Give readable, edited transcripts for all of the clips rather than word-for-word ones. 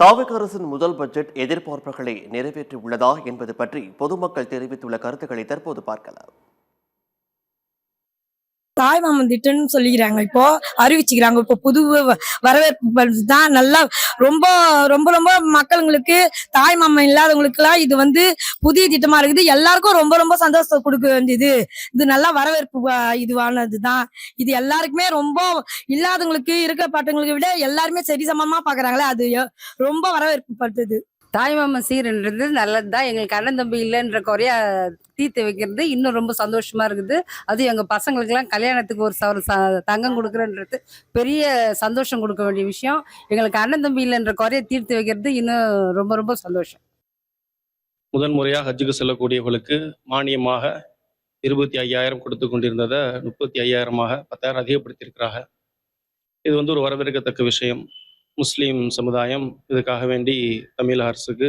தாவக அரசின் முதல் பட்ஜெட் எதிர்பார்ப்புகளை நிறைவேற்றியுள்ளதா என்பது பற்றி பொதுமக்கள் தெரிவித்துள்ள கருத்துக்களை தற்போது பார்க்கலாம். தாய்மாமன் திட்டம்னு சொல்லிக்கிறாங்க. இப்போ அறிவிச்சுக்கிறாங்க. இப்போ புது வரவேற்பு தான் நல்லா ரொம்ப ரொம்ப ரொம்ப மக்களுங்களுக்கு தாய்மாமன் இல்லாதவங்களுக்குலாம் இது வந்து புதிய திட்டமா இருக்குது. எல்லாருக்கும் ரொம்ப ரொம்ப சந்தோஷத்தை கொடுக்க வேண்டியது. இது நல்லா வரவேற்பு இதுவானது தான். இது எல்லாருக்குமே ரொம்ப இல்லாதவங்களுக்கு இருக்கப்பட்டவங்களுக்கு விட எல்லாருமே சரிசமமா பாக்குறாங்களே, அது ரொம்ப வரவேற்பு படுத்துது. தாய்மாமன் சீர்ன்றது நல்லது தான். எங்களுக்கு அண்ணன் தம்பி இல்லைன்ற குறைய தீர்த்து வைக்கிறது இன்னும் ரொம்ப சந்தோஷமா இருக்குது. அது எங்கள் பசங்களுக்கெல்லாம் கல்யாணத்துக்கு ஒரு தங்கம் கொடுக்குறன்றது பெரிய சந்தோஷம் கொடுக்க வேண்டிய விஷயம். எங்களுக்கு அண்ணன் தம்பி இல்லைன்ற குறைய தீர்த்து வைக்கிறது இன்னும் ரொம்ப ரொம்ப சந்தோஷம். முதன் முறையாக ஹஜ்ஜுக்கு செல்லக்கூடியவர்களுக்கு மானியமாக 25,000 கொடுத்து கொண்டிருந்ததை 35,000 10,000 அதிகப்படுத்தியிருக்கிறாங்க. இது வந்து ஒரு வரவேற்கத்தக்க விஷயம். முஸ்லீம் சமுதாயம் இதுக்காக வேண்டி தமிழக அரசுக்கு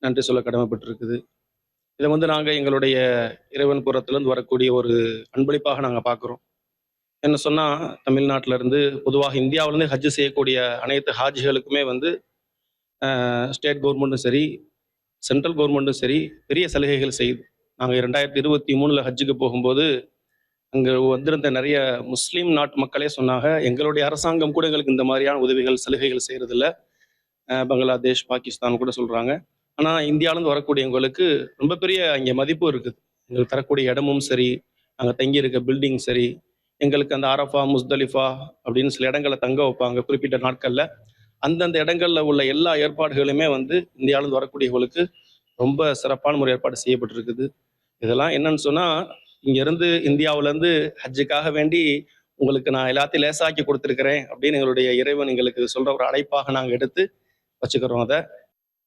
நன்றி சொல்ல கடமைப்பட்டிருக்குது. இதை வந்து நாங்கள் எங்களுடைய இறைவன் புறத்திலிருந்து வரக்கூடிய ஒரு அன்பளிப்பாக நாங்கள் பார்க்குறோம். என்ன சொன்னால், தமிழ்நாட்டிலேருந்து பொதுவாக இந்தியாவிலேருந்து ஹஜ்ஜு செய்யக்கூடிய அனைத்து ஹாஜிகளுக்குமே வந்து ஸ்டேட் கவர்மெண்ட்டும் சரி, சென்ட்ரல் கவர்மெண்ட்டும் சரி பெரிய சலுகைகள் செய்யுது. நாங்கள் 2023 ஹஜ்ஜுக்கு போகும்போது அங்கே வந்திருந்த நிறைய முஸ்லீம் நாட்டு மக்களே சொன்னாங்க, எங்களுடைய அரசாங்கம் கூட எங்களுக்கு இந்த மாதிரியான உதவிகள் சலுகைகள் செய்கிறதில்ல. பங்களாதேஷ், பாகிஸ்தான் கூட சொல்கிறாங்க. ஆனால் இந்தியாவிலேருந்து வரக்கூடியவங்களுக்கு ரொம்ப பெரிய இங்கே மதிப்பு இருக்குது. எங்களுக்கு தரக்கூடிய இடமும் சரி, நாங்கள் தங்கி இருக்க பில்டிங் சரி, எங்களுக்கு அந்த அரஃபா, முஸ்தலிஃபா அப்படின்னு சில இடங்களை தங்க வைப்பாங்க குறிப்பிட்ட நாட்களில். அந்தந்த இடங்களில் உள்ள எல்லா ஏற்பாடுகளுமே வந்து இந்தியாவிலேருந்து வரக்கூடியவங்களுக்கு ரொம்ப சிறப்பான முறை ஏற்பாடு செய்யப்பட்டிருக்குது. இதெல்லாம் என்னன்னு சொன்னால், இங்கேருந்து இந்தியாவிலேருந்து ஹஜ்ஜுக்காக வேண்டி உங்களுக்கு நான் எல்லாத்தையும் லேசாக்கி கொடுத்துருக்கிறேன் அப்படின்னு எங்களுடைய இறைவன் எங்களுக்கு சொல்கிற ஒரு அழைப்பாக நாங்கள் எடுத்து வச்சுக்கிறோம். அதை